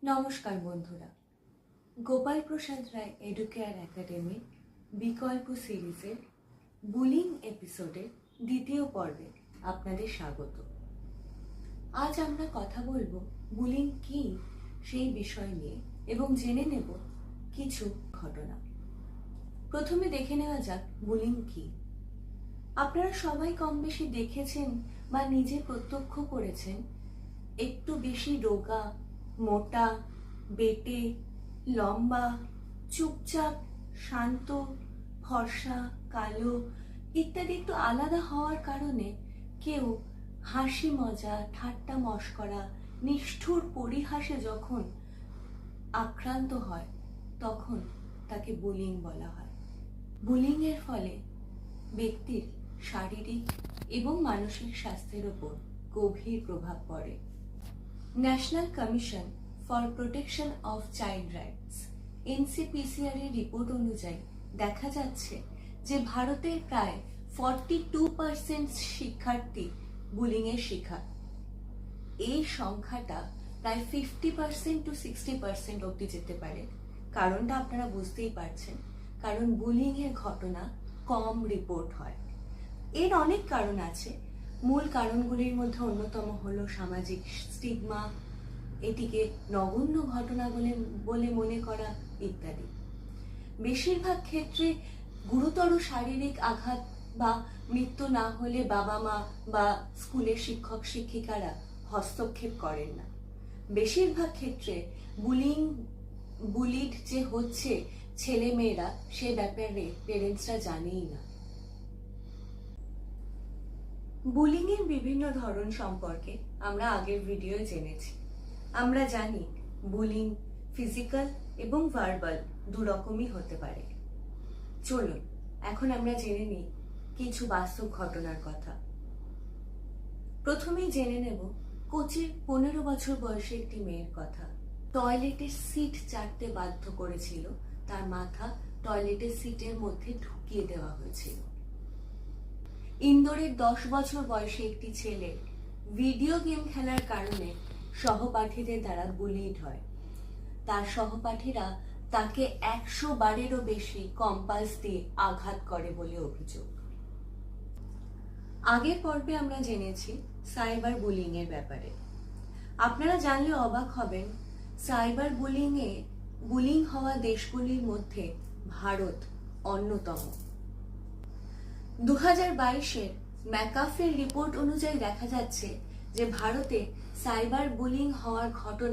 নমস্কার বন্ধুরা, গোপাল প্রসাদ রায় এডুকেয়ার একাডেমির বিকল্প সিরিজের বুলিং এপিসোডের দ্বিতীয় পর্বে আপনাদের স্বাগত। আজ আমরা কথা বলবো বুলিং কি সেই বিষয় নিয়ে এবং জেনে নেব কিছু ঘটনা। প্রথমে দেখে নেওয়া যাক বুলিং কি। আপনারা সবাই কম বেশি দেখেছেন বা নিজে প্রত্যক্ষ করেছেন একটু বেশি রোগা, মোটা, বেটে, লম্বা, চুপচাপ, শান্ত, ফর্সা, কালো ইত্যাদি একটু আলাদা হওয়ার কারণে কেউ হাসি মজা, ঠাট্টা মশকরা, নিষ্ঠুর পরিহাসে যখন আক্রান্ত হয় তখন তাকে বুলিং বলা হয়। বুলিং এর ফলে ব্যক্তির শারীরিক এবং মানসিক স্বাস্থ্যের উপর গভীর প্রভাব পড়ে। National commission for protection of child rights NCPCR এর রিপোর্ট অনুযায়ী দেখা যাচ্ছে যে ভারতের প্রায় 42% শিক্ষার্থী বুলিং এর শিকার। এই সংখ্যাটা প্রায় 50% to 60% অবধি যেতে পারে। কারণটা আপনারা বুঝতেই পারছেন, কারণ বুলিং এর ঘটনা কম রিপোর্ট হয়। এর অনেক কারণ আছে। মূল কারণগুলির মধ্যে অন্যতম হলো সামাজিক স্টিগমা, এটিকে নগণ্য ঘটনা বলে মনে করা ইত্যাদি। বেশিরভাগ ক্ষেত্রে গুরুতর শারীরিক আঘাত বা মৃত্যু না হলে বাবা মা বা স্কুলের শিক্ষক শিক্ষিকারা হস্তক্ষেপ করেন না। বেশিরভাগ ক্ষেত্রে বুলিড যে হচ্ছে ছেলে মেয়েরা, সে ব্যাপারে পেরেন্টসরা জানেই না। বুলিং এর বিভিন্ন ধরন সম্পর্কে আমরা আগের ভিডিওয়ে জেনেছি। আমরা জানি বুলিং ফিজিক্যাল এবং ভার্বাল দুরকমই হতে পারে। চলুন এখন আমরা জেনে নিই কিছু বাস্তব ঘটনার কথা। প্রথমেই জেনে নেব কোচির 15 বছর বয়সী একটি মেয়ের কথা। টয়লেটের সিট চাটতে বাধ্য করেছিল, তার মাথা টয়লেটের সিটের মধ্যে ঢুকিয়ে দেওয়া হয়েছিল। ইন্দোরের 10 বছর বয়সী একটি ছেলে ভিডিও গেম খেলার কারণে সহপাঠীদের দ্বারা বুলিড হয়। তার সহপাঠীরা তাকে 100 বারেরও বেশি কম্পাস দিয়ে আঘাত করে বলে অভিযোগ। আগের পর্বে আমরা জেনেছি সাইবার বুলিং এর ব্যাপারে। আপনারা জানলে অবাক হবেন, সাইবার বুলিং হওয়া দেশগুলির মধ্যে ভারত অন্যতম। 2022-এর ম্যাকাফের রিপোর্ট অনুযায়ী দেখা যাচ্ছে যে ভারতে সাইবার বুলিং হওয়ার ঘটনা